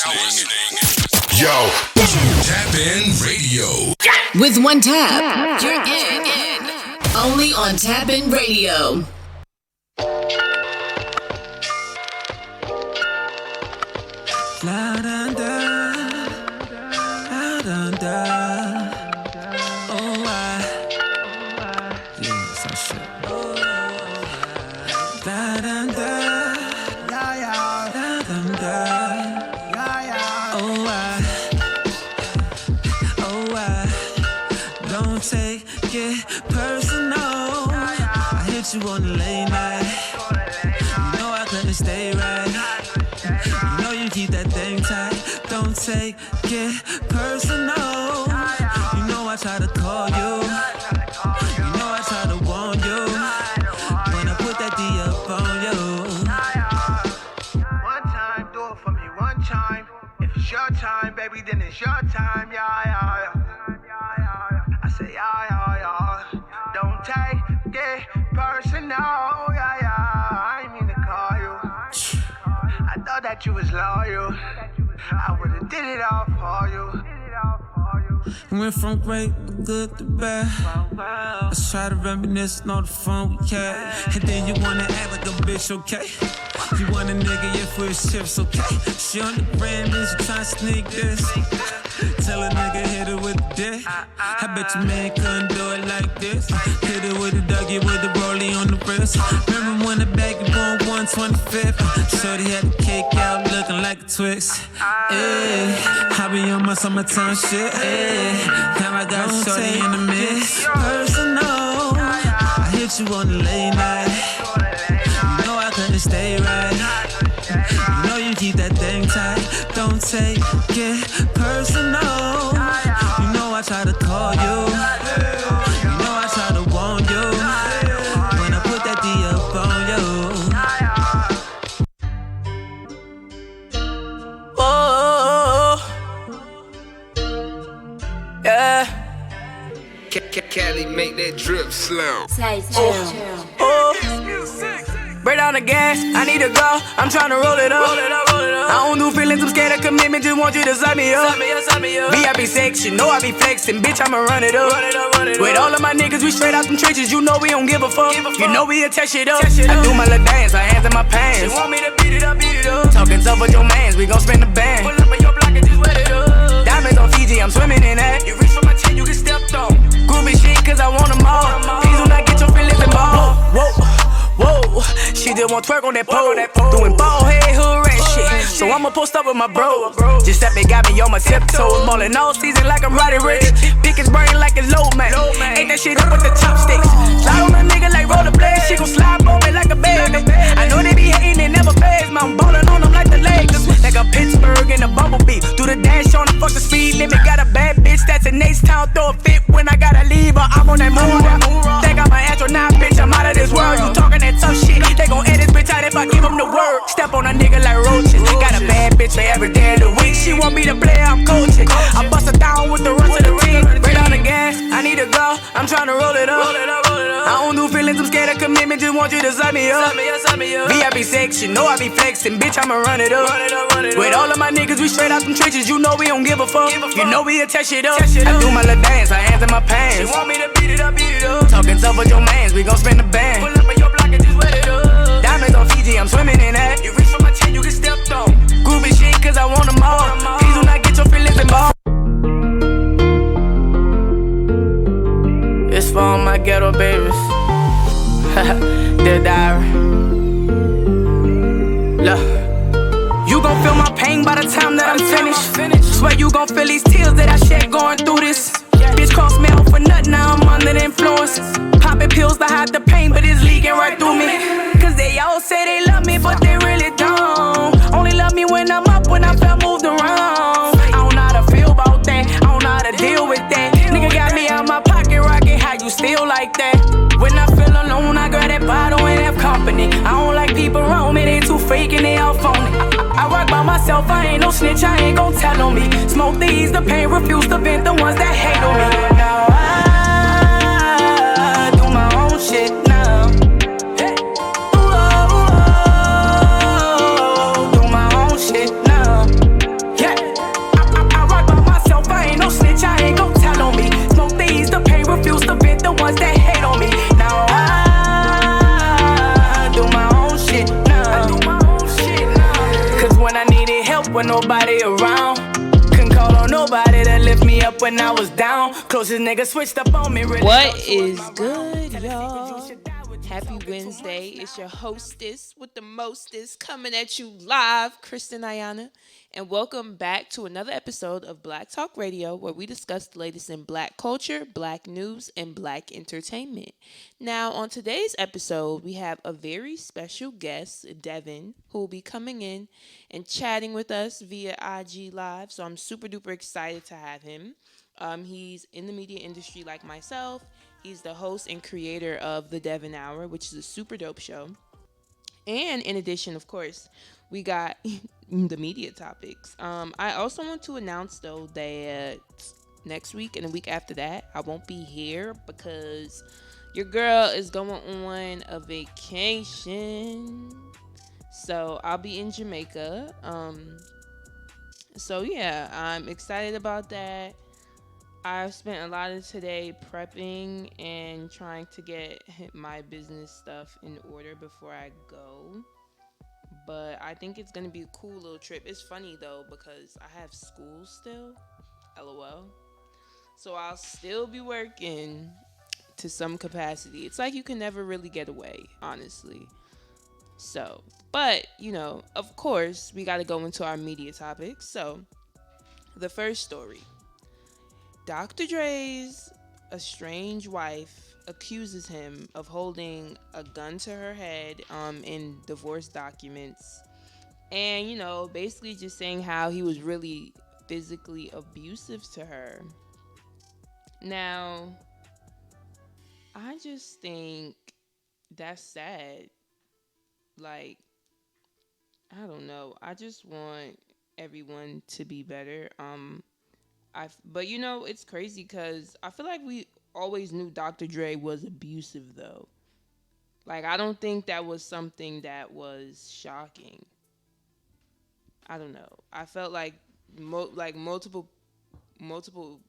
listening. Yo, Tap In Radio. With one tap, you're in. Only on Tap In Radio. La da da, la da da. Oh yeah, some shit. La da da, yeah yeah, la da da, yeah yeah. Don't take it personal. I hit you on the late night. You know I couldn't stay right. You know you keep that thing tight. Don't take it personal. You know I try to call you. You know I try to warn you. When I put that D up on you. One time, do it for me one time. If it's your time, baby, then it's your time. Yeah. I say yeah. Don't take it personal. Yeah. I ain't mean to call you. I thought that you was loyal. I would've did it all for you. Went from great to good to bad. Let's try to reminisce on all the fun we had. And then you wanna act like a bitch, okay? You want a nigga, yeah, for his chips, okay? She on the brand, means you tryna sneak this. Tell a nigga hit it with the dick. I bet your man couldn't do it like this. Hit it with a Dougie with the rollie on the wrist. Remember when the bag you born 125th? Shorty had the cake out looking like a Twix. Ayy, I be on my summertime shit. Ayy, now I got shorty in the mix. Personal, I hit you on the late night. You know I couldn't stay right. You know you keep that thing tight. Don't take it personal. You know I try to call you. You know I try to warn you. When I put that D up on you. Oh, yeah. Cali make that drip slow. Break down the gas, I need to go, I'm tryna roll it up. I don't do feelings, I'm scared of commitment, just want you to sign me up. VIP sex, you know I be flexing, bitch, I'ma run it up. With all of my niggas, we straight out them trenches, you know we don't give a fuck. You know we'll touch it up. I do my little dance, my hands in my pants. You want me to beat it up, Talking tough with your mans, we gon' spin the band. Pull up on your block and just wet it up. Diamonds on Fiji, I'm swimming in that. You reach for my chin, you get stepped on. Groovy shit, cause I want them all. Please do not get your feelings involved. Whoa, she just want twerk on that pole. Doing ball head hood rat shit. So I'ma post up with my bro. Giuseppe got me on my tiptoes. Ballin' all season like I'm Roddy Rich. Pick his brain like it's low man. Ain't that shit up with the chopsticks. Slide on a nigga like rollerblades. She gon' slide on me like a baby. I know they be hating, it never fades. I'm ballin' on them like the Lakers. Like a Pittsburgh in a bumblebee. Do the dash on the fuck the speed limit. Got a bad bitch that's in H-Town. Throw a fit when I gotta leave her. I'm on that move. Think I'm an astronaut, bitch. I'm out of this world. You talking that tough shit. They gon' edit bitch out if I give them the word. Step on a nigga like roaches. Got a bad bitch for every day of the week. She want me to play, I'm coaching. I bust her down with the rest of the team. Break down the gas, I need to go. I'm tryna roll it up. I don't do feelings, I'm scared of commitment. Just want you to sign me up. VIP sex, you know I be flexing. Bitch, I'ma run it up. With all of my niggas, we straight out them trenches. You know we don't give a fuck. You know we'll touch it up. I do my little dance, my hands in my pants. You want me to beat it up, Talking tough with your mans, we gon' spin the band. Pull up on your block and just wet it up. Diamonds on Fiji, I'm swimming in that. You reach for my chin, you get stepped on. Groovy shit, cause I want them all. Please do not get your feelings involved. It's for all my ghetto babies. Dear diary. Look, you gon' feel my pain by the time that I'm finished. Swear you gon' feel these tears that I shed going through this. Bitch crossed me out for nothing, now I'm under the influence. Popping pills to hide the pain, but it's leaking right through me. Cause they all say they love me, but they really don't. Only love me when I'm up, when I felt moved around. I don't know how to feel about that, I don't know how to deal with that. Nigga got me out my pocket, rockin', how you still like that? When I feel alone, I grab that bottle and have company. I don't like people around me, they too fake and they all phony. I rock by myself, I ain't no snitch, I ain't gon' tell on me. Smoke the ease the pain, refuse to vent the ones that hate on me. Now I do my own shit now. Ooh, do my own shit now. nobody around. Couldn't call on nobody to lift me up when I was down. Closest nigga switched up on me. Really What is good, y'all? Happy Wednesday. It's your hostess with the mostest coming at you live, Kristen Ayana. And welcome back to another episode of Black Talk Radio, where we discuss the latest in Black culture, Black news, and Black entertainment. Now, on today's episode, we have a very special guest, Devin, who will be coming in and chatting with us via IG Live. So I'm super duper excited to have him. He's in the media industry like myself. He's the host and creator of The Devin Hour, which is a super dope show. And in addition, of course, we got the media topics. I also want to announce, though, that next week and the week after that, I won't be here because your girl is going on a vacation. So I'll be in Jamaica. So yeah, I'm excited about that. I've spent a lot of today prepping and trying to get my business stuff in order before I go. But I think it's going to be a cool little trip. It's funny, though, because I have school still. LOL. So I'll still be working to some capacity. It's like you can never really get away, honestly. So, but, you know, of course, we got to go into our media topics. So, the first story. Dr. Dre's estranged wife accuses him of holding a gun to her head in divorce documents. And, you know, basically just saying how he was really physically abusive to her. Now, I just think that's sad. Like, I don't know. I just want everyone to be better. But you know, it's crazy because I feel like we always knew Dr. Dre was abusive, though. Like, I don't think that was something that was shocking. I don't know. I felt like multiple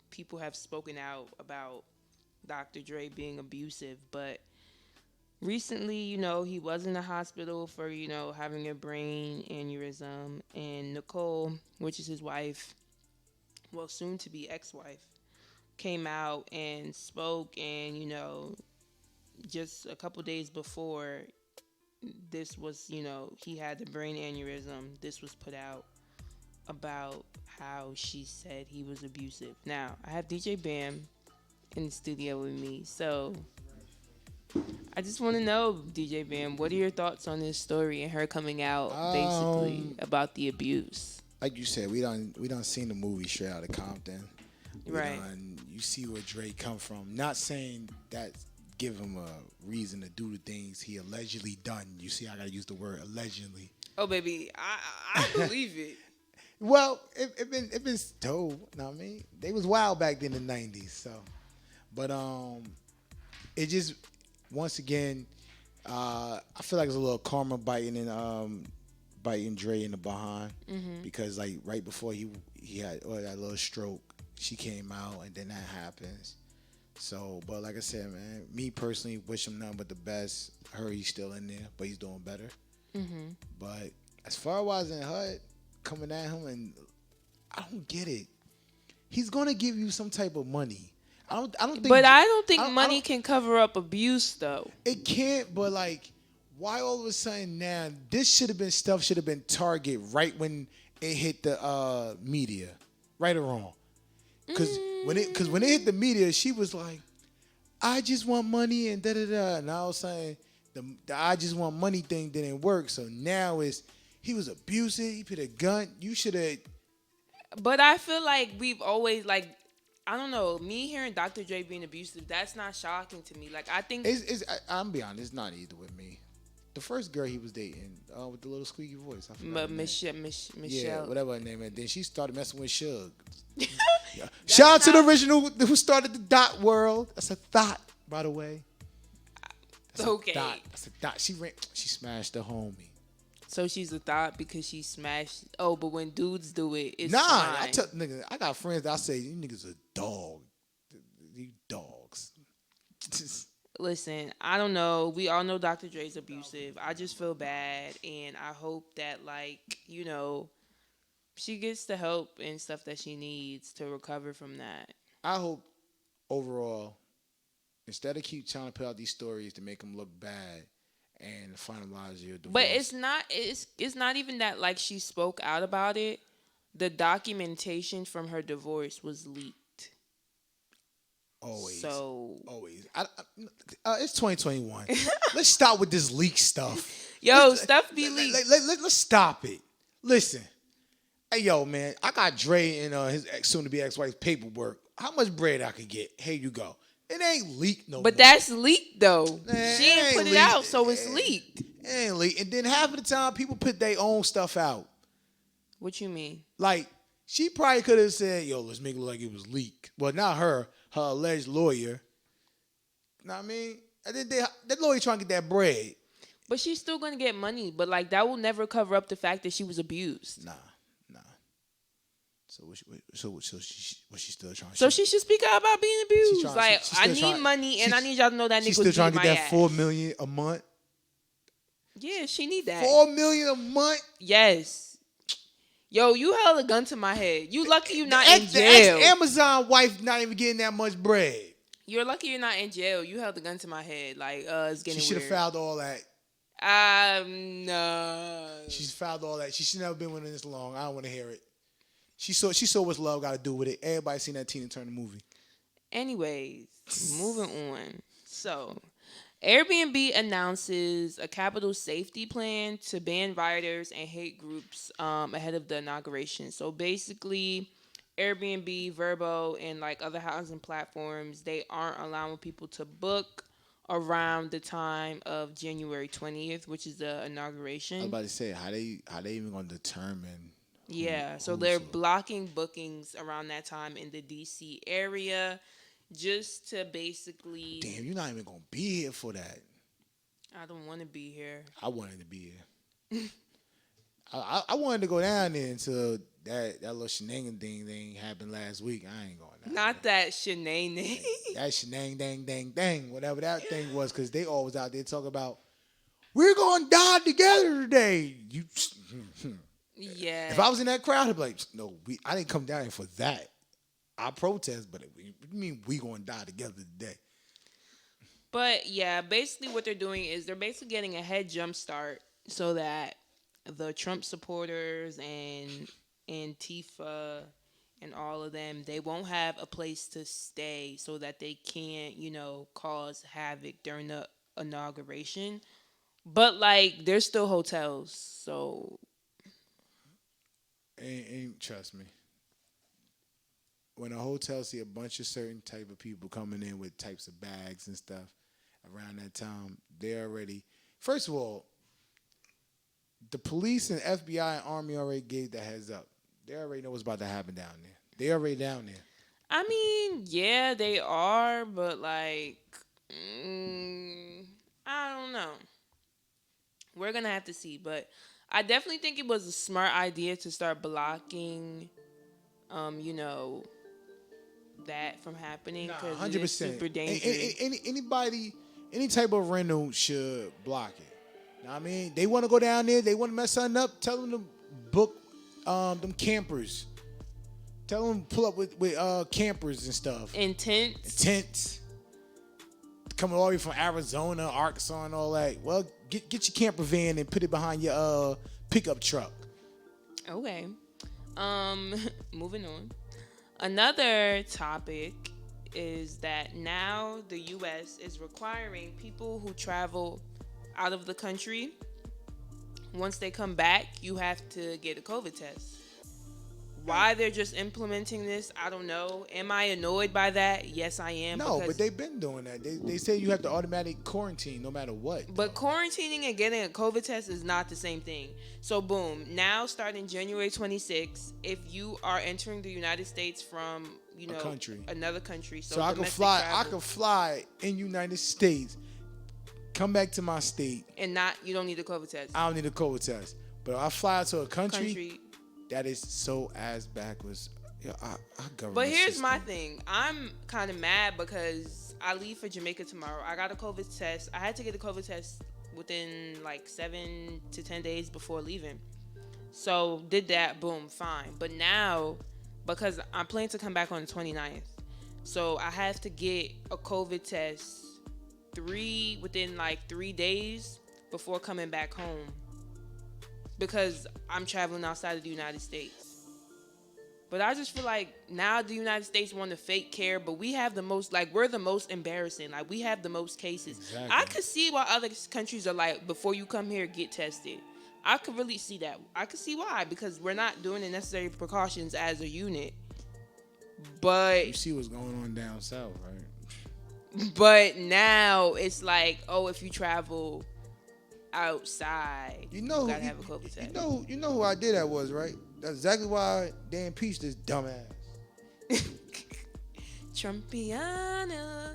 people have spoken out about Dr. Dre being abusive, but recently, you know, he was in the hospital for, you know, having a brain aneurysm, and Nicole, which is his wife, well, soon to be ex-wife, came out and spoke, and, you know, just a couple days before this was, you know, he had the brain aneurysm, this was put out about how she said he was abusive. Now, I have DJ Bam in the studio with me, so I just want to know, DJ Bam, what are your thoughts on this story and her coming out basically about the abuse? Like you said, we done seen the movie Straight Outta Compton. Right. You see where Dre come from. Not saying that give him a reason to do the things he allegedly done. You see, I gotta use the word allegedly. Oh, baby, I believe it. Well, it been told. Know what I mean? They was wild back then in the 90s. So, but it just once again, I feel like it's a little karma biting Dre in the behind, because like right before he had that little stroke, she came out, and then that happens. So, but like I said, man, me personally wish him nothing but the best. He's still in there, but he's doing better. But as far as in HUD coming at him, and I don't get it. He's gonna give you some type of money. I don't think. But I don't think money can cover up abuse, though. It can't. But like, why all of a sudden now? This should have been target right when it hit the media, right or wrong. Because when it hit the media, she was like, "I just want money," and da da da. And I was saying the "I just want money" thing didn't work. So now he was abusive. He put a gun. You should have. But I feel like we've always, like, I don't know, me hearing Dr. Dre being abusive, that's not shocking to me. Like, I think I'm be honest, it's not either with me. The first girl he was dating, with the little squeaky voice, I forgot her name. Michelle. Yeah, whatever her name is. Then she started messing with Suge. Shout out to the original who started the dot world. That's a thought, by the way. That's okay. That's a dot. She smashed the homie. So she's a thought because she smashed. Oh, but when dudes do it, it's fine. I got friends that I say, you niggas are dog. You dogs. Listen, I don't know. We all know Dr. Dre's abusive. I just feel bad, and I hope that, like, you know, She gets the help and stuff that she needs to recover from that. I hope overall, instead of keep trying to put out these stories to make them look bad and finalize your divorce. But it's not even that like she spoke out about it. The documentation from her divorce was leaked. Always. So always. It's 2021. Let's stop with this leak stuff. Stuff be leaked. Let's stop it. Listen. Hey, yo, man. I got Dre and his soon-to-be ex-wife's paperwork. How much bread I could get? Here you go. It ain't leaked no more. But that's leaked, though. Man, she ain't put it leaked. out, so it's leaked. It ain't leaked. And then half of the time, people put their own stuff out. What you mean? Like, she probably could have said, yo, let's make it look like it was leaked. Well, not her alleged lawyer. Know what I mean? And then that lawyer trying to get that bread. But she's still going to get money. But, like, that will never cover up the fact that she was abused. Nah. So was she still trying? So she should speak out about being abused. I need money, and I need y'all to know that nigga was beating my ass. She's still trying to get that $4 million a month. Yeah, she need that. $4 million a month. Yes. Yo, you held a gun to my head. You lucky you not in jail. The Amazon wife not even getting that much bread. You're lucky you're not in jail. You held a gun to my head. Like, it's getting weird. She should have filed all that. No. She's filed all that. She should never been with him this long. I don't want to hear it. She saw what's love got to do with it. Everybody seen that Tina Turner movie. Anyways, moving on. So, Airbnb announces a capital safety plan to ban rioters and hate groups ahead of the inauguration. So basically, Airbnb, Vrbo, and like other housing platforms, they aren't allowing people to book around the time of January 20th, which is the inauguration. I was about to say, how they even going to determine? So they're blocking bookings around that time in the DC area just to basically... Damn, you're not even going to be here for that. I don't want to be here. I wanted to be here. I wanted to go down there until that little shenanigan thing happened last week. I ain't going down Not there. That shenanigan. That shenang dang dang dang, whatever that thing was, because they always out there talking about, we're going to die together today. Yeah. If I was in that crowd, I'd be like, no, I didn't come down here for that. I protest, but what do you mean we going to die together today? But yeah, basically what they're doing is they're basically getting a head jump start so that the Trump supporters and Antifa and all of them, they won't have a place to stay so that they can't, cause havoc during the inauguration. But like, there's still hotels, so... Ain't trust me. When a hotel see a bunch of certain type of people coming in with types of bags and stuff around that time, they're already... First of all, the police and FBI and Army already gave the heads up. They already know what's about to happen down there. They already down there. I mean, yeah, they are, but like, I don't know. We're going to have to see, but... I definitely think it was a smart idea to start blocking, that from happening because 100%. It's super dangerous. Any type of rental should block it. Know what I mean? They want to go down there. They want to mess something up. Tell them to book them campers. Tell them to pull up with campers and stuff. And tents. Tents. Coming all the way from Arizona, Arkansas, and all that. Well, get your camper van and put it behind your pickup truck. Okay. Moving on. Another topic is that now the U.S. is requiring people who travel out of the country, once they come back, you have to get a COVID test. Why they're just implementing this, I don't know. Am I annoyed by that? Yes, I am. No, but they've been doing that. They say you have to automatic quarantine no matter what. But quarantining and getting a COVID test is not the same thing. So, boom. Now, starting January 26th, if you are entering the United States from, another country. So I can fly. Travel, I can fly in United States, come back to my state, and you don't need a COVID test. I don't need a COVID test. But if I fly to a country that is so ass backwards. Our government But here's system. my thing. I'm kind of mad because I leave for Jamaica tomorrow. I got a COVID test. I had to get a COVID test within like 7 to 10 days before leaving. So did that, boom, fine. But now, because I'm planning to come back on the 29th, so I have to get a COVID test within like 3 days before coming back home, because I'm traveling outside of the United States. But I just feel like now the United States want to fake care, but we have the most, like, we're the most embarrassing. Like, we have the most cases. Exactly. I could see why other countries are like, before you come here, get tested. I could really see that. I could see why, because we're not doing the necessary precautions as a unit. You see what's going on down south, right? But now it's like, oh, if you travel outside, You know, gotta have a COVID test. you know who I did that was, right? That's exactly why they impeached this dumbass. Trumpiana.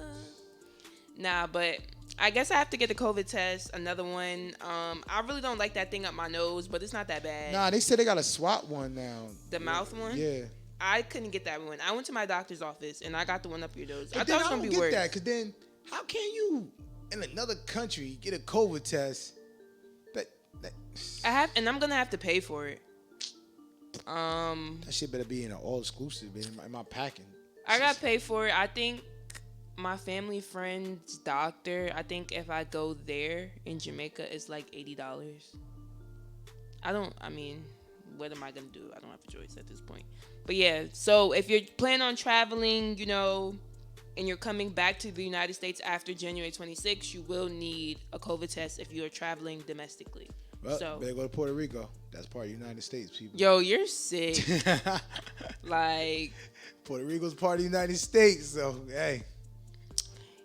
Nah, but I guess I have to get the COVID test. Another one. I really don't like that thing up my nose, but it's not that bad. Nah, they said they got a swap one now. The mouth one? Yeah. I couldn't get that one. I went to my doctor's office and I got the one up your nose. I But thought it was then gonna don't be get worse. that, because then how can you in another country get a COVID test? That And I'm gonna have to pay for it. that shit better be in an all exclusive in my packing. I got to pay for it. I think my family friend's doctor, I think if I go there in Jamaica, it's like $80. What am I going to do? I don't have a choice at this point. But yeah, so if you're planning on traveling, and you're coming back to the United States after January 26th, you will need a COVID test if you're traveling domestically. Well, So, better go to Puerto Rico. That's part of the United States, people. yo, you're sick. Like, Puerto Rico's part of the United States, so hey.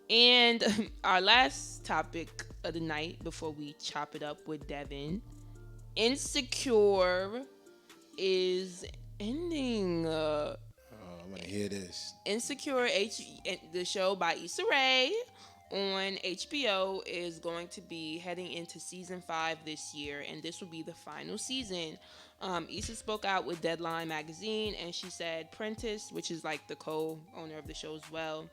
and our last topic of the night before we chop it up with Devin, Insecure is ending. I want to hear this. Insecure, the show by Issa Rae on HBO, is going to be heading into season 5 this year, and this will be the final season. Issa spoke out with Deadline magazine, and she said, Prentice, which is like the co-owner of the show as well,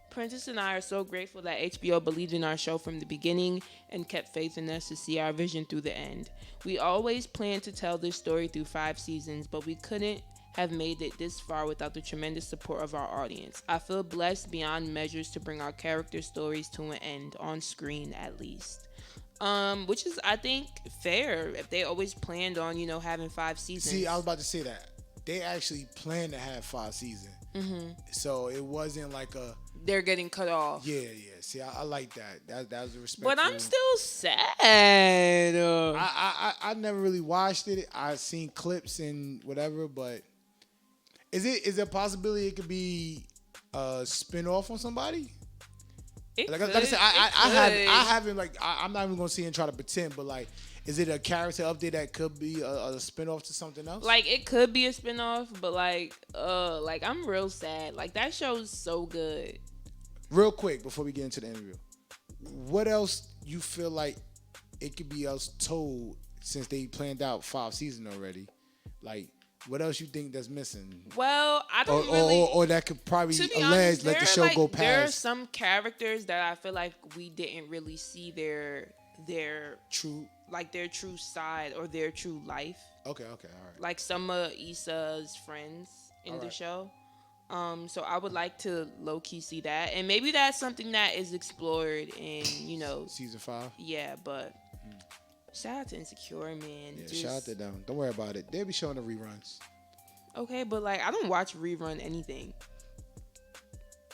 Prentice and I are so grateful that HBO believed in our show from the beginning and kept faith in us to see our vision through the end. We always planned to tell this story through 5 seasons, but we couldn't have made it this far without the tremendous support of our audience. I feel blessed beyond measures to bring our character stories to an end, on screen at least. Which is, I think, fair if they always planned on, having 5 seasons. See, I was about to say that. They actually planned to have 5 seasons. Mm-hmm. So it wasn't like a... They're getting cut off. Yeah. See, I like that. That was a respectful... But I'm still sad. I never really watched it. I've seen clips and whatever, but... Is it a possibility it could be a spin-off on somebody? Like I said, I haven't, like, I'm not even gonna sit and try to pretend, but like, is it a character update that could be a spin-off to something else? Like, it could be a spin-off, but like I'm real sad. Like, that show's so good. Real quick before we get into the interview, what else you feel like it could be else told, since they planned out 5 seasons already? Like, what else you think that's missing? Well, I don't really... Or that could probably To be allege, honest, let the show go past. There are some characters that I feel like we didn't really see their true... Like, their true side or their true life. Okay, all right. Like, some of Issa's friends in the show. So I would like to low-key see that. And maybe that's something that is explored in, Season 5? Yeah, but... Shout out to Insecure, man. Yeah, shout out to them. Don't worry about it. They'll be showing the reruns. Okay, but like, I don't watch rerun anything.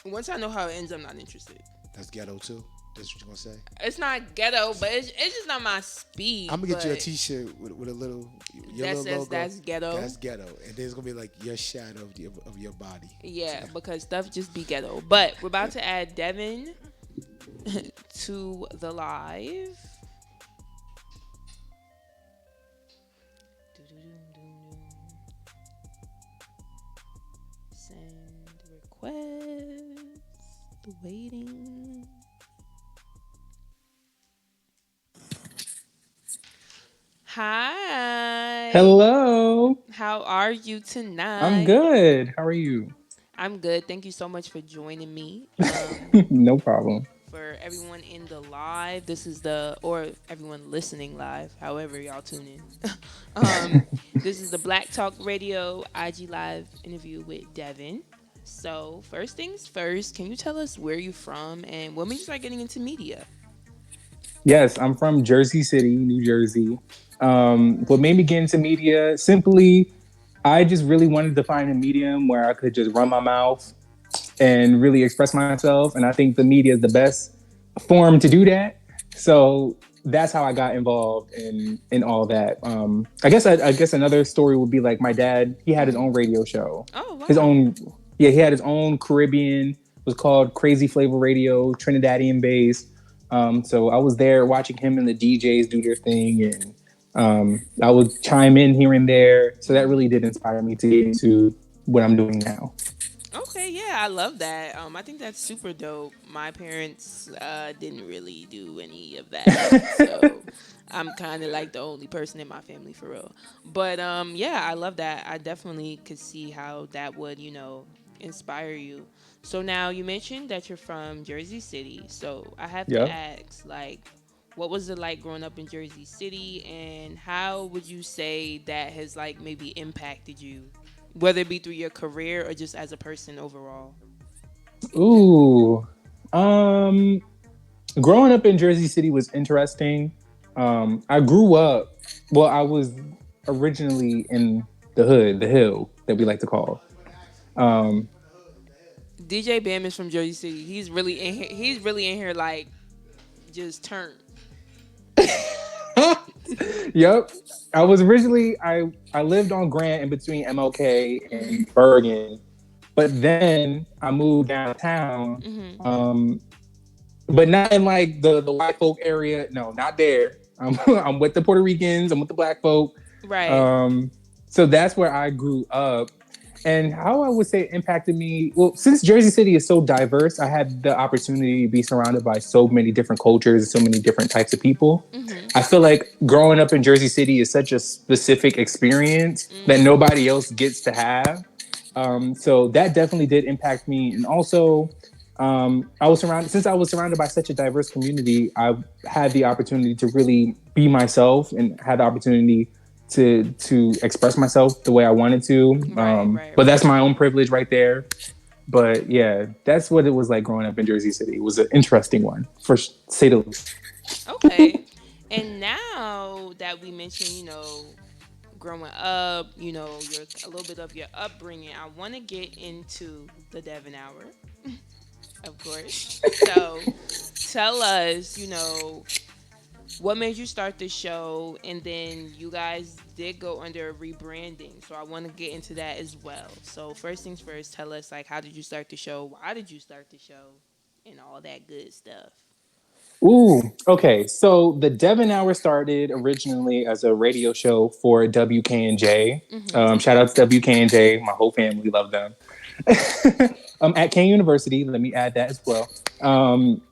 Once I know how it ends, I'm not interested. That's ghetto too. That's what you gonna say? It's not ghetto, but it's just not my speed. I'm gonna get you a T-shirt with a little that little says logo. That's ghetto. That's ghetto, and there's gonna be like your shadow of your body. Yeah, because stuff just be ghetto. But we're about to add Devin to the live. Request. Waiting. Hi. Hello. How are you tonight? I'm good. How are you? I'm good. Thank you so much for joining me. No problem. for everyone in the live, or everyone listening live, however y'all tune in. This is the Black Talk Radio IG Live interview with Devin. So first things first, can you tell us where you're from and what made you start getting into media? Yes, I'm from Jersey City, New Jersey. What made me get into media, simply, I just really wanted to find a medium where I could just run my mouth and really express myself. And I think the media is the best form to do that. So that's how I got involved in all that. I guess another story would be like my dad, he had his own radio show. Oh, wow. He had his own Caribbean, it was called Crazy Flavor Radio, Trinidadian based. So I was there watching him and the DJs do their thing, and I would chime in here and there. So that really did inspire me to get into what I'm doing now. Okay, yeah, I love that. I think that's super dope. My parents didn't really do any of that, so I'm kind of like the only person in my family for real. But yeah, I love that. I definitely could see how that would, inspire you. So now you mentioned that you're from Jersey City. So I have to ask, what was it like growing up in Jersey City, and how would you say that has maybe impacted you, whether it be through your career or just as a person overall? Ooh, growing up in Jersey City was interesting. I grew up, I was originally in the hood, the hill that we like to call. DJ Bam is from Jersey City. He's really in here. He's really in here, just turned. Yep. I was originally, I lived on Grant in between MLK and Bergen, but then I moved downtown. Mm-hmm. But not in the white folk area. No, not there. I'm with the Puerto Ricans. I'm with the black folk. Right. So that's where I grew up. And how I would say it impacted me, since Jersey City is so diverse, I had the opportunity to be surrounded by so many different cultures and so many different types of people. Mm-hmm. I feel like growing up in Jersey City is such a specific experience that nobody else gets to have. So that definitely did impact me. And also, since I was surrounded by such a diverse community, I had the opportunity to really be myself and had the opportunity to express myself the way I wanted to. But that's my own privilege right there. But yeah, that's what it was like growing up in Jersey City. It was an interesting one, for say the least. Okay. And now that we mentioned, growing up, your a little bit of your upbringing, I want to get into the Devin Hour, of course. So tell us, what made you start the show? And then you guys did go under rebranding, so I want to get into that as well. So first things first, tell us how did you start the show? Why did you start the show? And all that good stuff. Ooh, okay. So the Devin Hour started originally as a radio show for WKNJ. Mm-hmm. Shout out to WKNJ. My whole family love them. At Kane University, let me add that as well.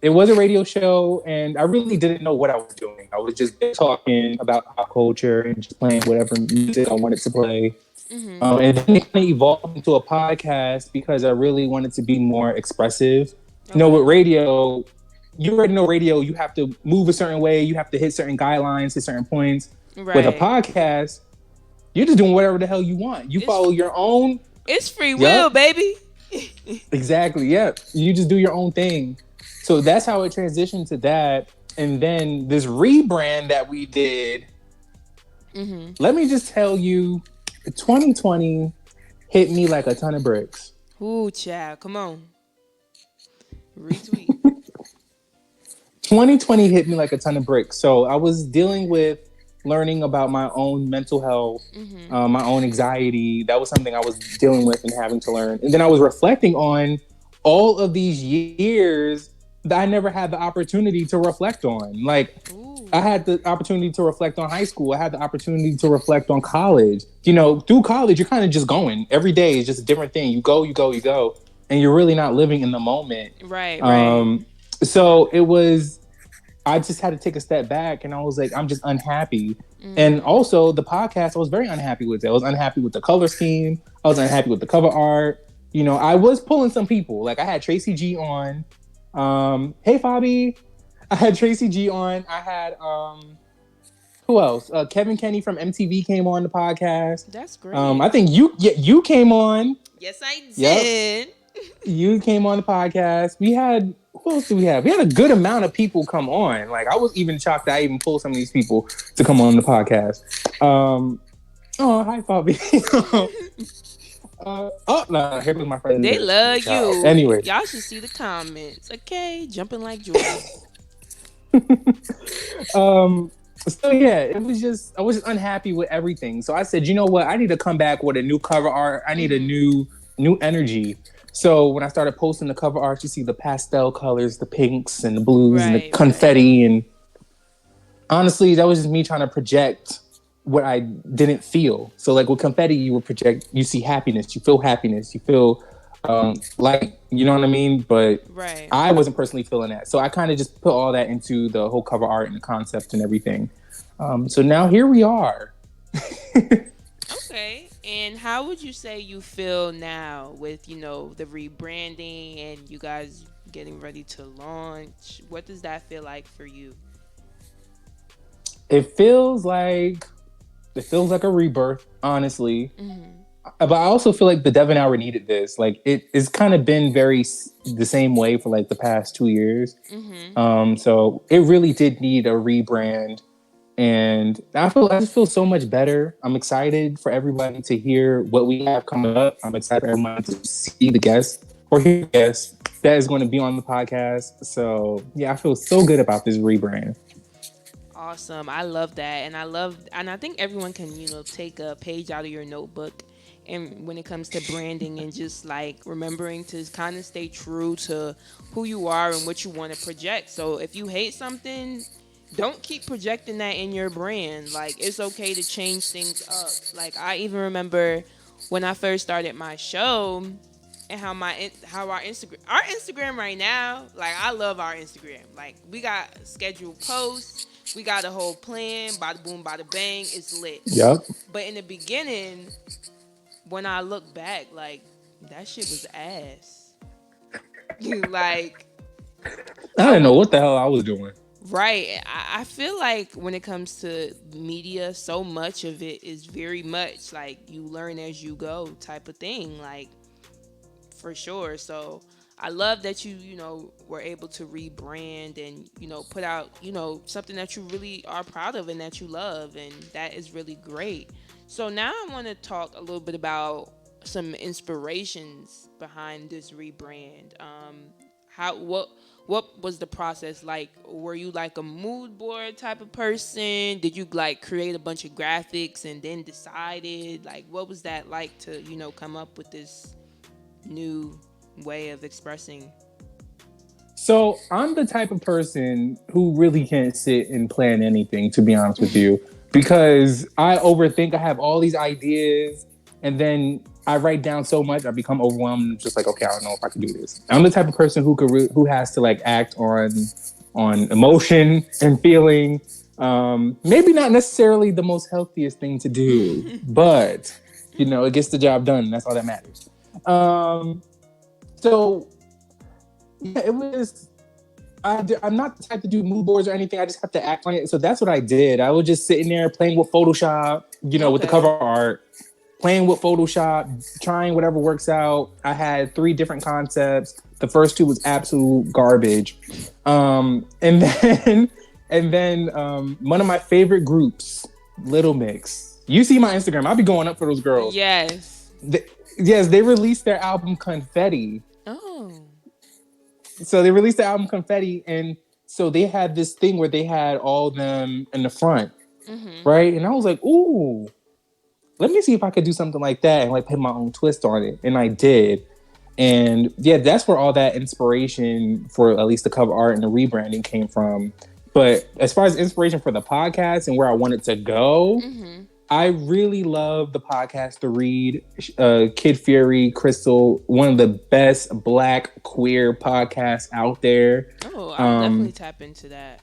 It was a radio show, and I really didn't know what I was doing. I was just talking about pop culture and just playing whatever music I wanted to play. Mm-hmm. And then it kind of evolved into a podcast because I really wanted to be more expressive. Okay. With radio, you already know radio, you have to move a certain way, you have to hit certain guidelines, hit certain points. Right. With a podcast, you're just doing whatever the hell you want. You follow your own. It's free will, baby. Exactly, yeah. You just do your own thing. So that's how it transitioned to that. And then this rebrand that we did, let me just tell you, 2020 hit me like a ton of bricks. Ooh, child, come on. Retweet. 2020 hit me like a ton of bricks. So I was dealing with learning about my own mental health, my own anxiety. That was something I was dealing with and having to learn. And then I was reflecting on all of these years that I never had the opportunity to reflect on. I had the opportunity to reflect on high school. I had the opportunity to reflect on college. Through college, you're kind of just going. Every day is just a different thing. You go. And you're really not living in the moment. Right. So it was, I just had to take a step back, and I was like, I'm just unhappy. And also the podcast, I was very unhappy with it. I was unhappy with the color scheme. I was unhappy with the cover art. I was pulling some people. I had Tracy G on, Hey, Fabi. I had Tracy G on. I had who else? Kevin Kenny from MTV came on the podcast. That's great. I think you came on. Yes, I did. Yep. You came on the podcast. We had, who else do we have? We had a good amount of people come on. Like, I was even shocked that I even pulled some of these people to come on the podcast. Oh, hi, Fabi. Oh, no, here was my friend. They love you. Anyway. Y'all should see the comments. Okay, jumping like Jordan. So yeah, I was just unhappy with everything. So I said, you know what? I need to come back with a new cover art. I need a new energy. So when I started posting the cover art, you see the pastel colors, the pinks and the blues and the confetti. And honestly, that was just me trying to project what I didn't feel. So like with confetti, you see happiness, you feel happiness, you feel like, you know what I mean? But I wasn't personally feeling that. So I kind of just put all that into the whole cover art and the concept and everything. So now here we are. Okay. And how would you say you feel now with, you know, the rebranding and you guys getting ready to launch? What does that feel like for you? It feels like a rebirth, honestly. Mm-hmm. But I also feel like the Devon Hour needed this. Like it's kind of been very the same way for like the past 2 years. Mm-hmm. So it really did need a rebrand, and I just feel so much better. I'm excited for everybody to hear what we have coming up. I'm excited for everyone to see the guests or hear the guests that is going to be on the podcast. So yeah, I feel so good about this rebrand. Awesome. I love that. And I think everyone can, you know, take a page out of your notebook. And when it comes to branding and just like remembering to kind of stay true to who you are and what you want to project. So if you hate something, don't keep projecting that in your brand. Like, it's okay to change things up. Like, I even remember when I first started my show and how our Instagram right now, like, I love our Instagram. Like, we got scheduled posts. We got a whole plan. Bada boom, bada bang. It's lit. Yep. But in the beginning, when I look back, like, that shit was ass. Like, I didn't know what the hell I was doing. Right. I feel like when it comes to media, so much of it is very much like you learn as you go type of thing, like, for sure. So I love that you know, were able to rebrand and, you know, put out, you know, something that you really are proud of and that you love. And that is really great. So now I want to talk a little bit about some inspirations behind this rebrand. What was the process like? Were you like a mood board type of person? Did you like create a bunch of graphics and then decided? Like, what was that like to, you know, come up with this new way of expressing? So I'm the type of person who really can't sit and plan anything, to be honest with you. Because I overthink, I have all these ideas, and then I write down so much, I become overwhelmed. And just like, okay, I don't know if I can do this. I'm the type of person who has to like act on emotion and feeling. Maybe not necessarily the most healthiest thing to do, but you know, it gets the job done. And that's all that matters. So yeah, it was. I'm not the type to do mood boards or anything. I just have to act on it. So that's what I did. I was just sitting there playing with Photoshop, you know, with the cover art, playing with Photoshop, trying whatever works out. I had 3 different concepts. The first 2 was absolute garbage. And then one of my favorite groups, Little Mix. You see my Instagram. I'll be going up for those girls. Yes. They released their album Confetti. Oh. So they released the album Confetti, and so they had this thing where they had all of them in the front, right? And I was like, ooh, let me see if I could do something like that and like put my own twist on it. And I did. And yeah, that's where all that inspiration for at least the cover art and the rebranding came from. But as far as inspiration for the podcast and where I wanted to go, I really love the podcast to read. Kid Fury, Crystal, one of the best Black queer podcasts out there. Oh, I'll definitely tap into that.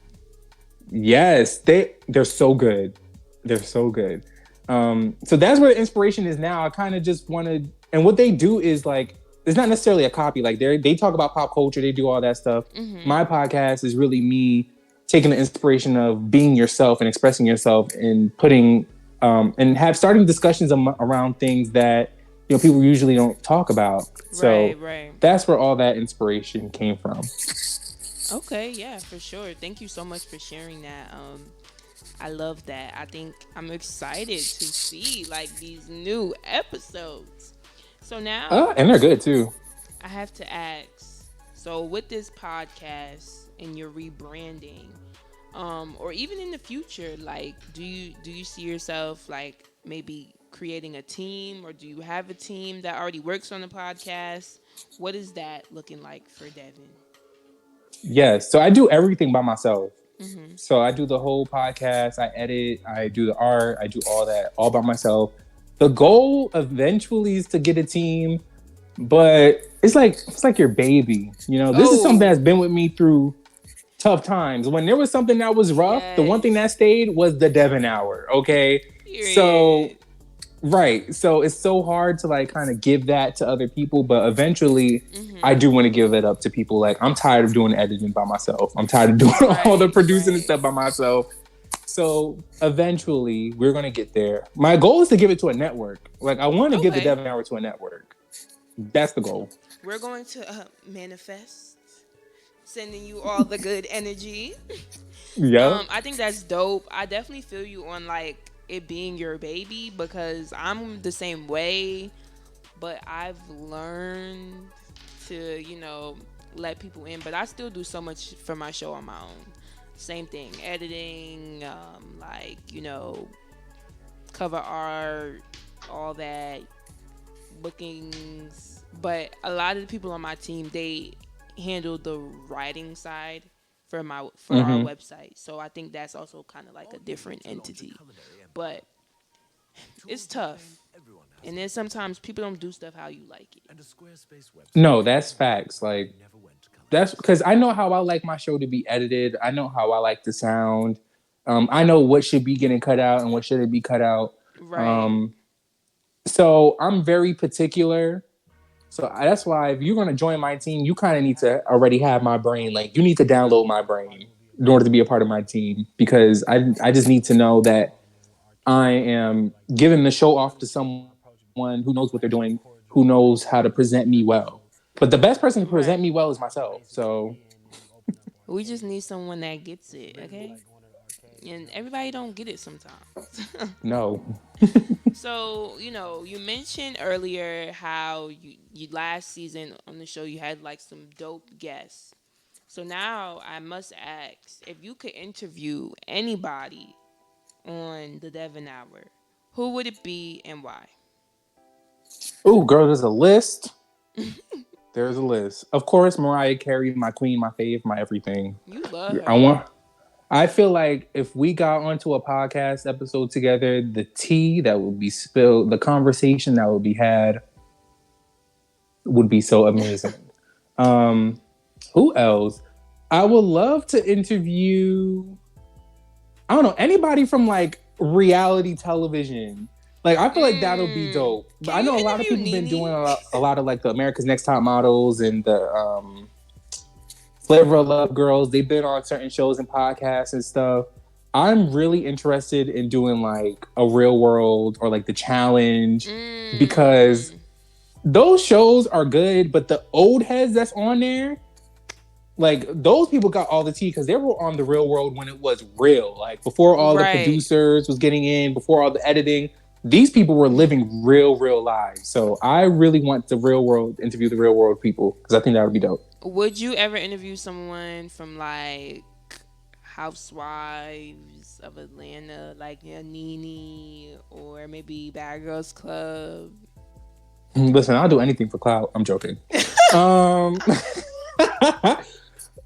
Yes, they're so good. They're so good. So that's where the inspiration is now. I kind of just wanted, and what they do is like it's not necessarily a copy. Like they talk about pop culture, they do all that stuff. My podcast is really me taking the inspiration of being yourself and expressing yourself and putting and starting discussions around things that people usually don't talk about. So that's where all that inspiration came from. Okay, yeah, for sure. Thank you so much for sharing that. I love that. I think I'm excited to see like these new episodes. So now, and they're good too. I have to ask. So with this podcast and your rebranding, or even in the future, like, do you see yourself like maybe creating a team, or do you have a team that already works on the podcast? What is that looking like for Devin? Yes, so I do everything by myself. So I do the whole podcast, I edit, I do the art, I do all that all by myself. The goal eventually is to get a team, but it's like your baby. This is something that's been with me through tough times. When there was something that was rough, the one thing that stayed was the Devin Hour. Okay, so it's so hard to like kind of give that to other people, but eventually I do want to give it up to people. Like, I'm tired of doing editing by myself. I'm tired of doing all the producing and stuff by myself. So eventually we're going to get there. My goal is to give it to a network. Like, I want to give the Devin Hour to a network. That's the goal. We're going to manifest, sending you all the good energy. Yeah. I think that's dope. I definitely feel you on like it being your baby, because I'm the same way, but I've learned to let people in, but I still do so much for my show on my own. Same thing, editing, cover art, all that, bookings. But a lot of the people on my team, they handle the writing side for our website. So I think that's also kind of like a different entity. But it's tough. And then sometimes people don't do stuff how you like it. No, that's facts. Like, that's because I know how I like my show to be edited. I know how I like the sound. I know what should be getting cut out and what shouldn't be cut out. Right. So I'm very particular. So that's why if you're going to join my team, you kind of need to already have my brain. Like, you need to download my brain in order to be a part of my team, because I just need to know that I am giving the show off to someone who knows what they're doing, who knows how to present me well. But the best person to present me well is myself. So we just need someone that gets it, okay? And everybody don't get it sometimes. No. So, you mentioned earlier how you last season on the show you had like some dope guests. So now I must ask, if you could interview anybody on the Devin Hour, who would it be and why? Oh, girl, there's a list. There's a list. Of course, Mariah Carey, my queen, my fave, my everything. You love her. I feel like if we got onto a podcast episode together, the tea that would be spilled, the conversation that would be had would be so amazing. Who else? I would love to interview, I don't know, anybody from like reality television. Like, I feel like that'll be dope. But I know a lot of people have been doing a lot of like the America's Next Top Models and the Flavor of Love girls. They've been on certain shows and podcasts and stuff. I'm really interested in doing like a Real World or like The Challenge, because those shows are good, but the old heads that's on there, like, those people got all the tea because they were on The Real World when it was real. Like, before all the producers was getting in, before all the editing. These people were living real lives. So I really want the Real World, interview the Real World people, because I think that would be dope. Would you ever interview someone from like Housewives of Atlanta, like Nene, or maybe Bad Girls Club? Listen, I'll do anything for clout. I'm joking.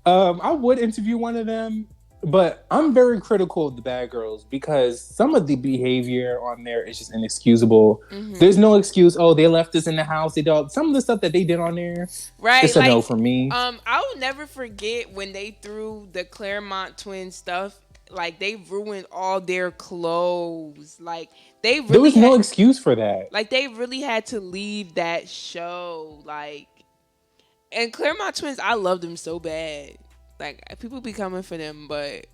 I would interview one of them. But I'm very critical of the Bad Girls because some of the behavior on there is just inexcusable. There's no excuse. Oh, they left us in the house. They don't. Some of the stuff that they did on there, it's a no for me. I will never forget when they threw the Claremont twin stuff Like, they ruined all their clothes. Like, they really There was no excuse for that. Like, they really had to leave that show. Like, and Claremont Twins, I love them so bad. Like, people be coming for them, but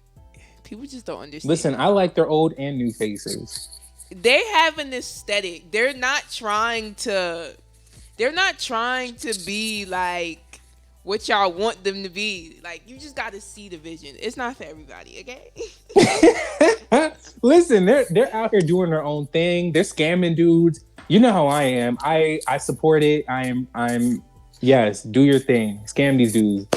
people just don't understand. Listen, I like their old and new faces. They have an aesthetic. They're not trying to be like what y'all want them to be. Like, you just got to see the vision. It's not for everybody, okay? Listen, they're out here doing their own thing. They're scamming dudes. You know how I am. I support it. I'm yes, do your thing. Scam these dudes.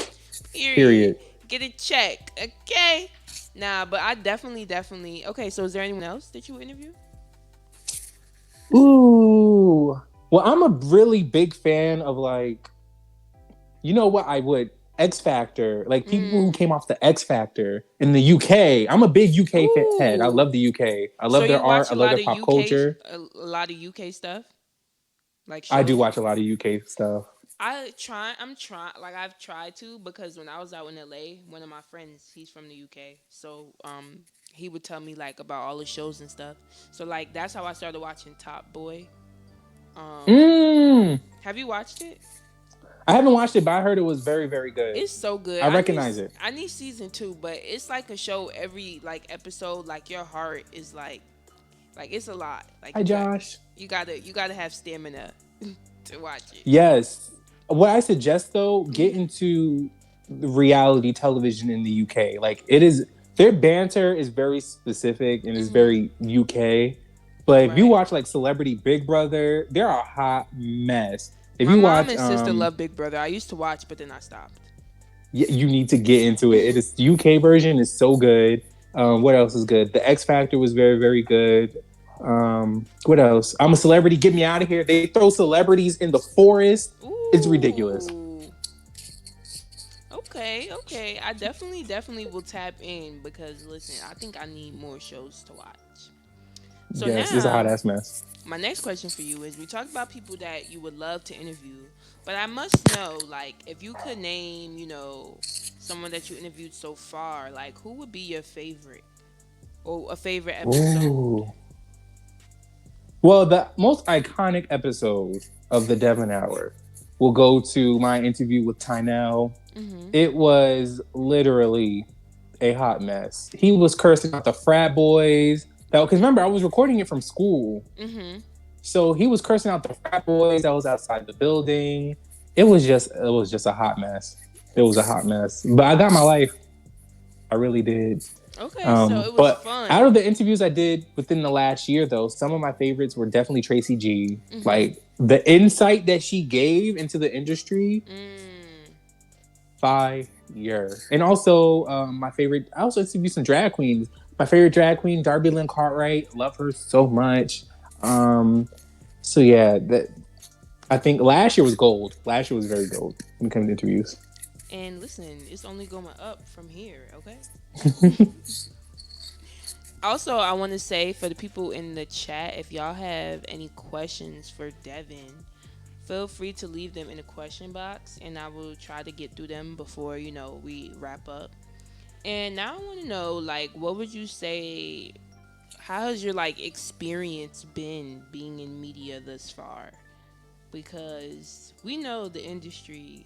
Period. Get a check, okay? Nah, but I definitely. Okay, so is there anyone else that you interview? Ooh. Well, I'm a really big fan of, like, you know what I would? X Factor. Like, people who came off the X Factor in the UK. I'm a big UK head. I love the UK. I love their art. I love their pop culture. A lot of UK stuff? Like, I do watch a lot of UK stuff. I've tried to, because when I was out in LA, one of my friends, he's from the UK. So, he would tell me, like, about all the shows and stuff. So, like, that's how I started watching Top Boy. Have you watched it? I haven't watched it, but I heard it was very, very good. It's so good. I recognize it. I need season 2, but it's like a show every, like, episode. Like, your heart is like it's a lot. Like, hi, Josh. You gotta have stamina to watch it. Yes. What I suggest, though, get into reality television in the UK. Like, it is, their banter is very specific and is very UK. But if you watch, like, Celebrity Big Brother, they're a hot mess. If My you mom watch, and sister love Big Brother. I used to watch, but then I stopped. You need to get into it. It is, the UK version is so good. What else is good? The X Factor was very, very good. What else? I'm a Celebrity. Get me out of here. They throw celebrities in the forest. Ooh. It's ridiculous. Okay. I definitely will tap in, because listen, I think I need more shows to watch. So yes, now, it's a hot ass mess. My next question for you is: we talked about people that you would love to interview, but I must know, like, if you could name, someone that you interviewed so far, like, who would be your favorite or a favorite episode? Ooh. Well, the most iconic episode of the Devon Hour will go to my interview with Tynell. Mm-hmm. It was literally a hot mess. He was cursing out the frat boys. Because remember, I was recording it from school. Mm-hmm. So he was cursing out the frat boys that was outside the building. It was just a hot mess. It was a hot mess. But I got my life. I really did. Okay, so it was fun. Out of the interviews I did within the last year, though, some of my favorites were definitely Tracy G. Mm-hmm. Like, the insight that she gave into the industry, fire. And also, I also interviewed some drag queens. My favorite drag queen, Darby Lynn Cartwright. Love her so much. So yeah, I think last year was gold. Last year was very gold when it comes to interviews. And listen, it's only going up from here, okay? Also, I want to say, for the people in the chat, if y'all have any questions for Devon, feel free to leave them in the question box, and I will try to get through them before, we wrap up. And now I want to know, like, what would you say, how has your, like, experience been being in media thus far? Because we know the industry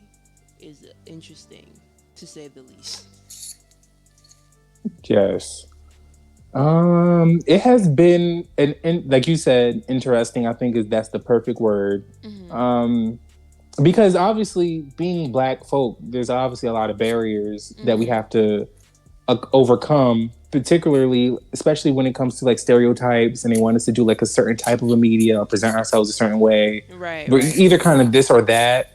is interesting, to say the least. Yes. It has been, like you said, interesting. I think that's the perfect word. Mm-hmm. Because obviously, being Black folk, there's obviously a lot of barriers that we have to overcome, particularly, especially when it comes to, like, stereotypes, and they want us to do, like, a certain type of a media, or present ourselves a certain way. Right. Either kind of this or that.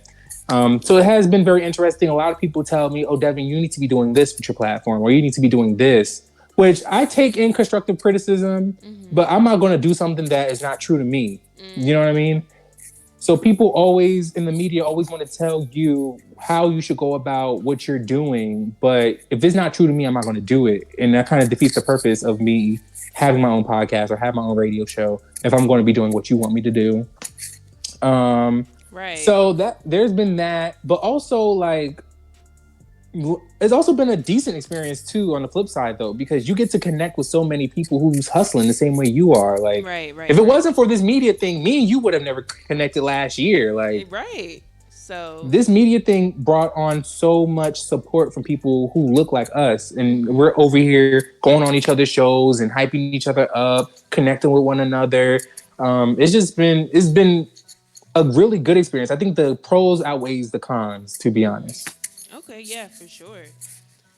So it has been very interesting. A lot of people tell me, "Oh, Devon, you need to be doing this with your platform, or you need to be doing this," which I take in constructive criticism, but I'm not going to do something that is not true to me. You know what I mean? So people always, in the media, always want to tell you how you should go about what you're doing. But if it's not true to me, I'm not going to do it. And that kind of defeats the purpose of me having my own podcast or have my own radio show if I'm going to be doing what you want me to do. Right. So there's been that. But also, like, it's also been a decent experience too on the flip side though, because you get to connect with so many people who's hustling the same way you are. Like, if it wasn't for this media thing, me and you would have never connected last year. Like, right. So this media thing brought on so much support from people who look like us, and we're over here going on each other's shows and hyping each other up, connecting with one another. It's been a really good experience. I think the pros outweighs the cons, to be honest. Okay, yeah, for sure.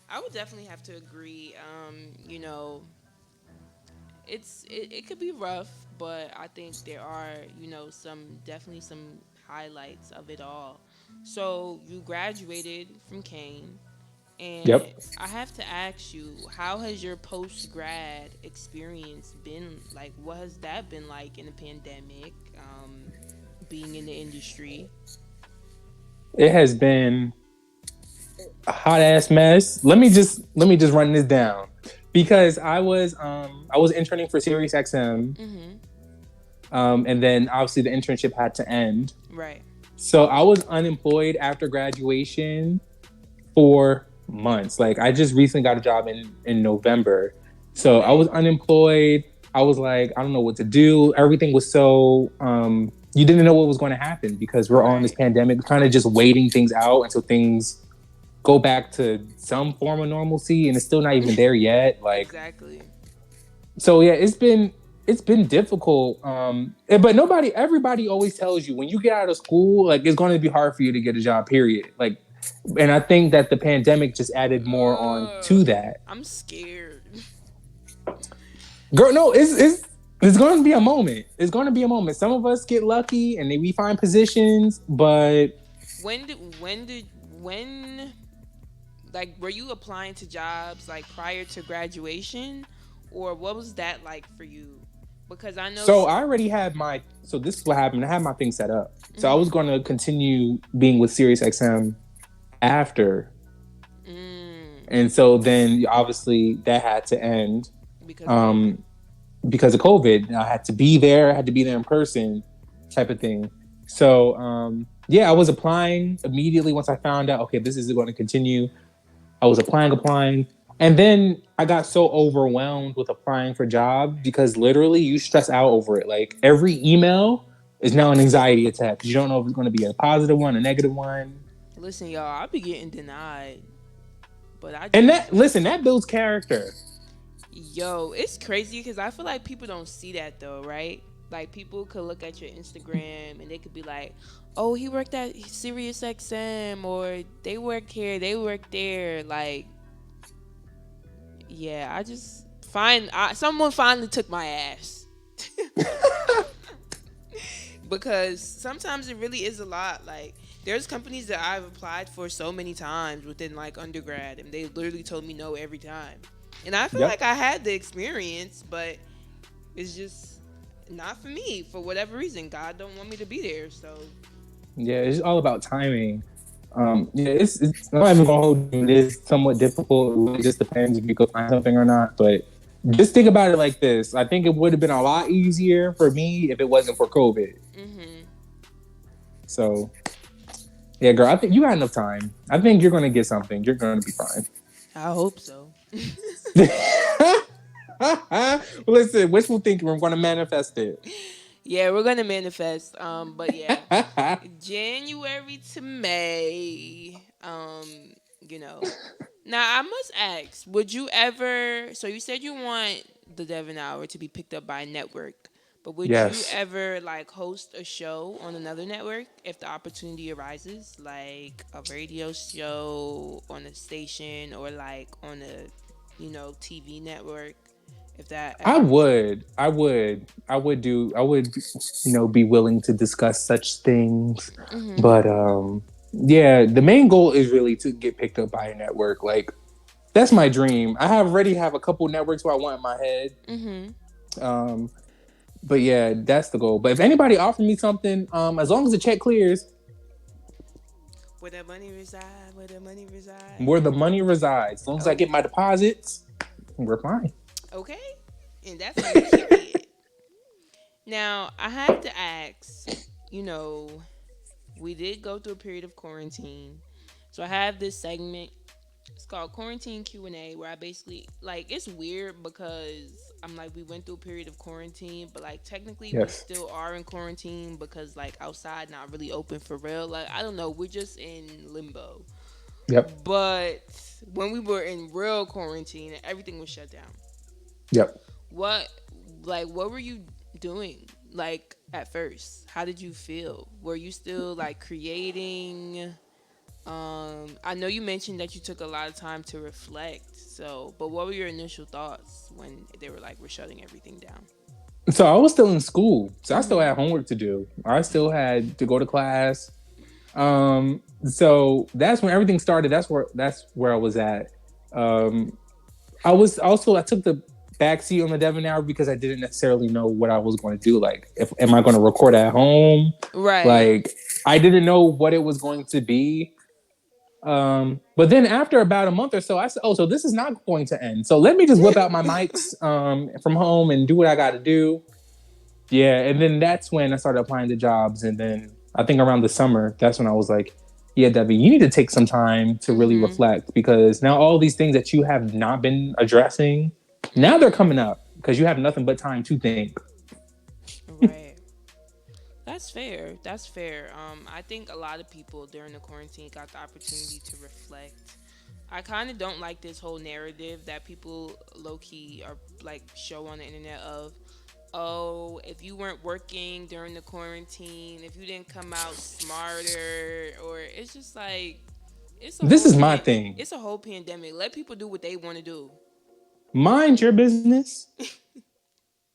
I would definitely have to agree. You know, it could be rough, but I think there are, definitely some highlights of it all. So you graduated from Kane, and Yep. I have to ask you, how has your post grad experience been? Like, what has that been like in the pandemic? Being in the industry. It has been a hot ass mess. Let me just run this down, because I was interning for SiriusXM, and then obviously the internship had to end. Right. So I was unemployed after graduation for months. Like, I just recently got a job in November, so I was unemployed. I was like, I don't know what to do. Everything was so you didn't know what was going to happen, because we're all in this pandemic, kind of just waiting things out until things go back to some form of normalcy, and it's still not even there yet. Like, exactly. So yeah, it's been difficult. But everybody always tells you when you get out of school, like, it's going to be hard for you to get a job, period. Like, and I think that the pandemic just added more on to that. I'm scared. Girl, no, it's going to be a moment. It's going to be a moment. Some of us get lucky and we find positions, but when like, were you applying to jobs like prior to graduation, or what was that like for you? Because I know. So I already had so this is what happened. I had my thing set up. So I was going to continue being with SiriusXM after. And so then obviously that had to end. Because of COVID. I had to be there. I had to be there in person, type of thing. So I was applying immediately once I found out, okay, this is going to continue. I was applying. And then I got so overwhelmed with applying for jobs, because literally you stress out over it. Like, every email is now an anxiety attack, because you don't know if it's going to be a positive one, a negative one. Listen, y'all, I'll be getting denied. But that builds character. Yo, it's crazy, because I feel like people don't see that though, right? Like, people could look at your Instagram and they could be like, oh, he worked at SiriusXM, or they work here, they work there. Like, yeah, I just someone finally took my ass. Because sometimes it really is a lot. Like, there's companies that I've applied for so many times within like undergrad, and they literally told me no every time. And I feel like I had the experience, but it's just not for me for whatever reason. God don't want me to be there, so. Yeah, it's all about timing. It's I'm not even gonna hold you. It is somewhat difficult. It really just depends if you go find something or not. But just think about it like this. I think it would have been a lot easier for me if it wasn't for COVID. So, yeah, girl, I think you got enough time. I think you're gonna get something. You're gonna be fine. I hope so. Listen, wishful thinking. We're going to manifest it. Yeah, we're going to manifest. But yeah, January to May. Now I must ask: would you ever? So you said you want the Devon Hour to be picked up by a network, but would you ever like host a show on another network if the opportunity arises, like a radio show on a station or like on a TV network? If that I would be willing to discuss such things. But the main goal is really to get picked up by a network. Like, that's my dream. I already have a couple networks who I want in my head. But yeah, that's the goal. But if anybody offered me something, as long as the check clears, where the money resides, as long as I get my deposits, we're fine. Okay, and that's how you keep it. Now, I have to ask, we did go through a period of quarantine. So I have this segment It's called Quarantine Q&A, where I basically like it's weird because I'm like we went through a period of quarantine, but like technically we Yes. still are in quarantine because like outside not really open for real. Like I don't know, we're just in limbo. Yep. But when we were in real quarantine, everything was shut down. Yep. What what were you doing like at first? How did you feel? Were you still like creating? I know you mentioned that you took a lot of time to reflect. So, but what were your initial thoughts when they were like, we're shutting everything down? So I was still in school. So I still had homework to do. I still had to go to class. So that's when everything started. That's where I was at. I took the backseat on the Devon Hour because I didn't necessarily know what I was going to do. Like, am I going to record at home? Right. Like, I didn't know what it was going to be. But then after about a month or so, I said, "Oh, so this is not going to end. So let me just whip out my mics from home and do what I got to do." Yeah, and then that's when I started applying to jobs, and then I think around the summer, that's when I was like, "Yeah, Debbie, you need to take some time to really reflect because now all these things that you have not been addressing, now they're coming up because you have nothing but time to think." Right. That's fair. That's fair. I think a lot of people during the quarantine got the opportunity to reflect. I kind of don't like this whole narrative that people low key are like show on the internet of, oh, if you weren't working during the quarantine, if you didn't come out smarter, or it's just like This is my thing. It's a whole pandemic. Let people do what they want to do. Mind your business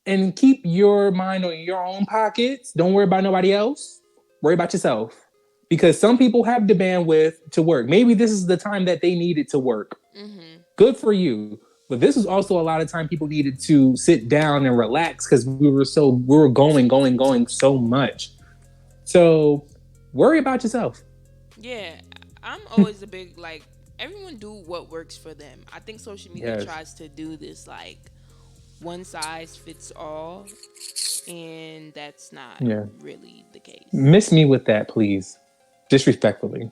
and keep your mind on your own pockets. Don't worry about nobody else. Worry about yourself. Because some people have the bandwidth to work. Maybe this is the time that they needed to work. Good for you. But this is also a lot of time people needed to sit down and relax because we were going so much. So worry about yourself. Yeah, I'm always a big like everyone do what works for them. I think social media tries to do this like one size fits all, and that's not really the case. Miss me with that, please. Disrespectfully.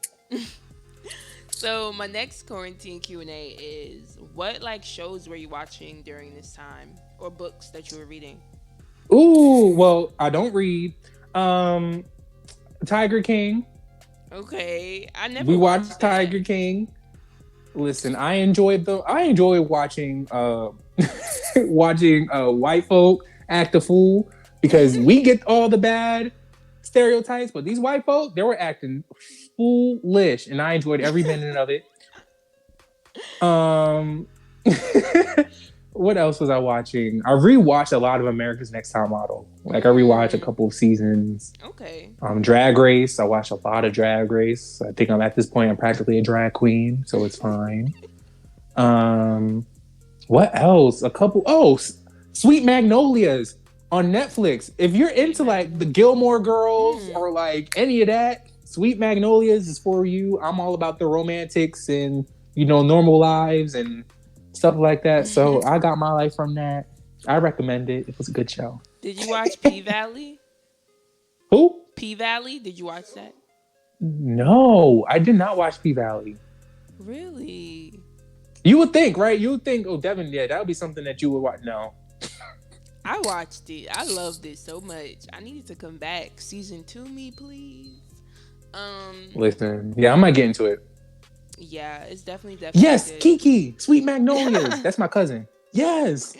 So my next quarantine Q&A is what like shows were you watching during this time or books that you were reading? Ooh, well, I don't read. Tiger King. Okay, I never. We watched Tiger King. Listen, I enjoy watching watching white folk act a fool because we get all the bad stereotypes, but these white folk, they were acting foolish, and I enjoyed every minute of it. What else was I watching? I rewatched a lot of America's Next Top Model. Like I rewatched a couple of seasons. Okay. Drag Race. I watched a lot of Drag Race. I think at this point I'm practically a drag queen, so it's fine. What else? Sweet Magnolias on Netflix. If you're into like the Gilmore Girls or like any of that, Sweet Magnolias is for you. I'm all about the romantics and normal lives and stuff like that. So I got my life from that. I recommend it. It was a good show. Did you watch P-Valley? Who? P-Valley? Did you watch that? No, I did not watch P-Valley. Really? You would think, right? You would think, oh, Devin, yeah, that would be something that you would watch. No. I watched it. I loved it so much. I needed to come back. Season 2 me, please. Listen, yeah, I might get into it. Yeah, it's definitely Yes, good. Kiki, Sweet Magnolias. That's my cousin. Yes.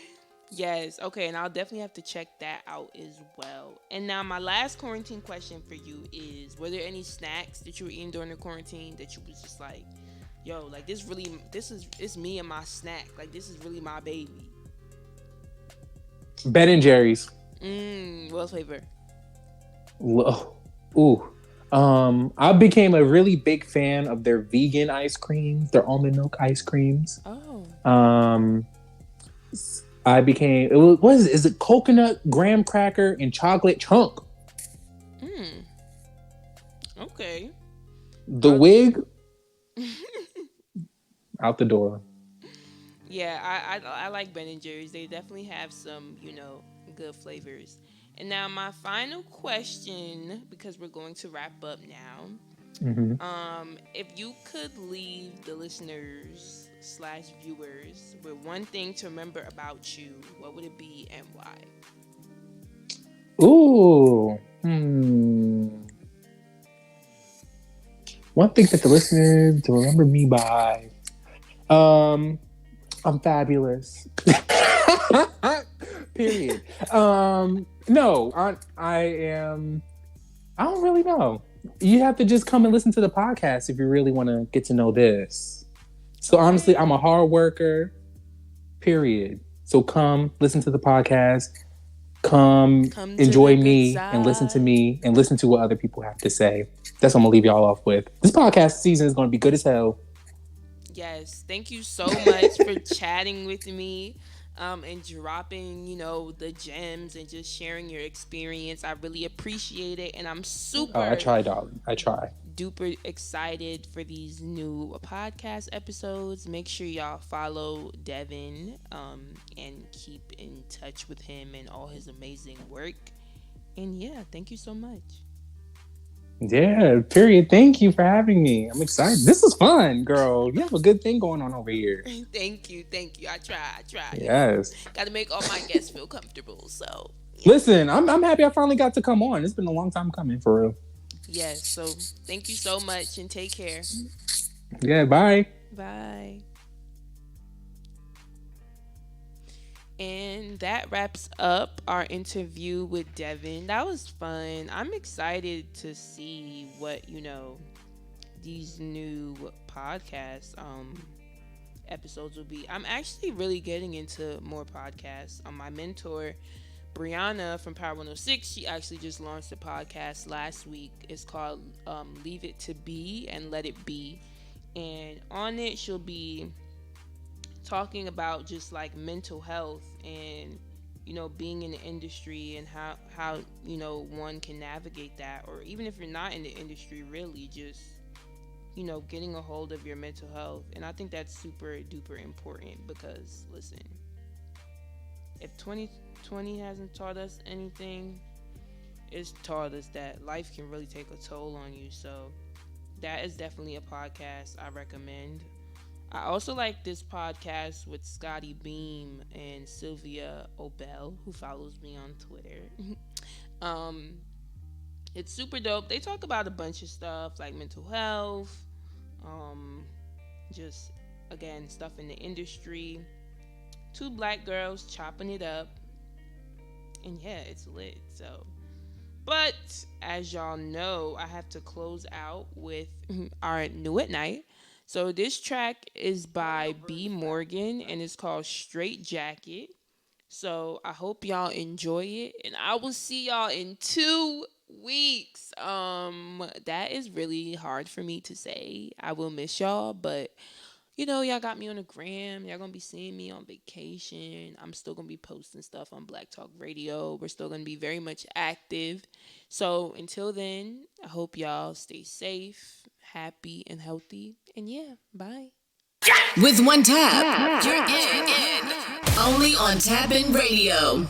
Yes. Okay, and I'll definitely have to check that out as well. And now my last quarantine question for you is: were there any snacks that you were eating during the quarantine that you was just like, yo, like it's me and my snack. Like this is really my baby. Ben and Jerry's. What flavor? Ooh. I became a really big fan of their vegan ice creams, their almond milk ice creams. Oh. Is it coconut, graham cracker, and chocolate chunk? Okay. The wig out the door. Yeah, I like Ben and Jerry's. They definitely have some, good flavors. And now my final question, because we're going to wrap up now. If you could leave the listeners / viewers with one thing to remember about you, what would it be and why? Ooh. One thing that the listeners to remember me by. I'm fabulous. Period. No, I am. I don't really know. You have to just come and listen to the podcast if you really want to get to know this. So honestly, I'm a hard worker. Period. So come listen to the podcast. Come enjoy me and listen to me and listen to what other people have to say. That's what I'm gonna leave y'all off with. This podcast season is gonna be good as hell. Yes, thank you so much for chatting with me and dropping, the gems and just sharing your experience. I really appreciate it, and I'm super I try, darling. I try. Duper excited for these new podcast episodes. Make sure y'all follow Devin and keep in touch with him and all his amazing work. And yeah, thank you so much. Yeah, period. Thank you for having me. I'm excited. This is fun, girl. You have a good thing going on over here. Thank you. I try. Yes. Got to make all my guests feel comfortable. So yeah. Listen, I'm happy I finally got to come on. It's been a long time coming, for real. Yes. So thank you so much and take care. Yeah. Bye. Bye. And that wraps up our interview with Devin. That was fun. I'm excited to see what, these new podcast episodes will be. I'm actually really getting into more podcasts. My mentor, Brianna from Power 106, she actually just launched a podcast last week. It's called Leave It to Be and Let It Be. And on it, she'll be talking about just like mental health and being in the industry and how one can navigate that, or even if you're not in the industry, really just getting a hold of your mental health. And I think that's super duper important, because listen, if 2020 hasn't taught us anything, it's taught us that life can really take a toll on you. So that is definitely a podcast I recommend. I also like this podcast with Scotty Beam and Sylvia Obell, who follows me on Twitter. It's super dope. They talk about a bunch of stuff like mental health, just, again, stuff in the industry. 2 black girls chopping it up. And yeah, it's lit. So, but as y'all know, I have to close out with our New at Night. So this track is by B. Morgan, and it's called Straight Jacket. So I hope y'all enjoy it, and I will see y'all in 2 weeks. That is really hard for me to say. I will miss y'all, but y'all got me on the gram. Y'all gonna be seeing me on vacation. I'm still gonna be posting stuff on Black Talk Radio. We're still gonna be very much active. So until then, I hope y'all stay safe, happy, and healthy. And yeah, bye. With one tap, you're in. Only on Tap In Radio.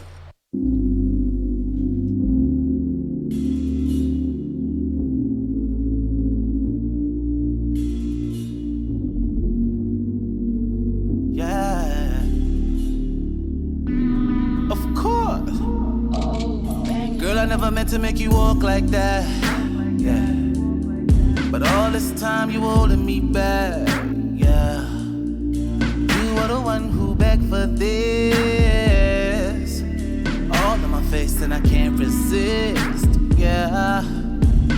Yeah. Of course. Girl, I never meant to make you walk like that. Yeah. But all this time you holding me back, yeah. You are the one who begged for this. All in my face and I can't resist, yeah.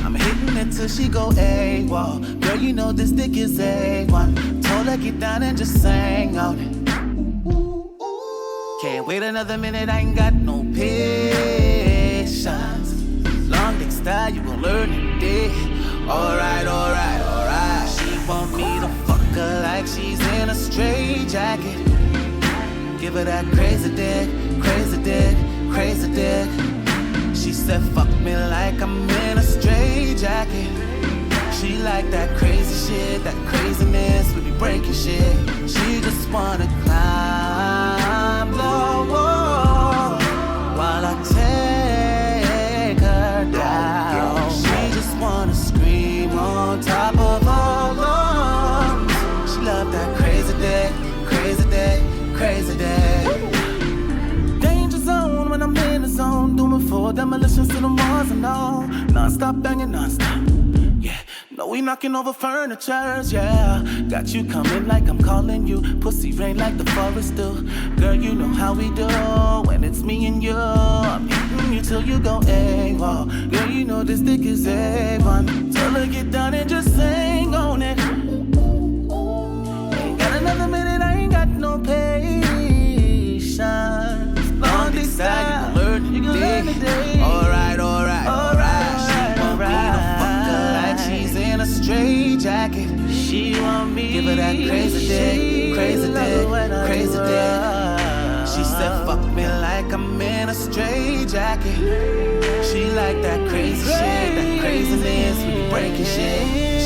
I'm hitting it till she go AWOL. Girl, you know this dick is A1. Told her get down and just sang out it. Can't wait another minute, I ain't got no patience. Long dick style, you gon' learn today. Alright. She want me to fuck her like she's in a straight jacket. Give her that crazy dick. She said fuck me like I'm in a straight jacket. She like that crazy shit, that craziness, we be breaking shit. She just wanna climb the wall while I take her down. She just wanna scream on top. demolitions to the walls and all. Non-stop banging, non-stop. Yeah, no, we knocking over furnitures, yeah. Got you coming like I'm calling you. Pussy rain like the forest do. Girl, you know how we do. When it's me and you, I'm hitting you till you go AWOL. Girl, you know this dick is A1. Tell her get down and just sing on it. Ain't got another minute, I ain't got no patience. Long distance, you can learn today. Alright. She's in a straight jacket. She want me. Give her that crazy dick, crazy dick, crazy dick. She said, fuck me like I'm in a straight jacket. She like that crazy shit, that craziness when you breaking shit.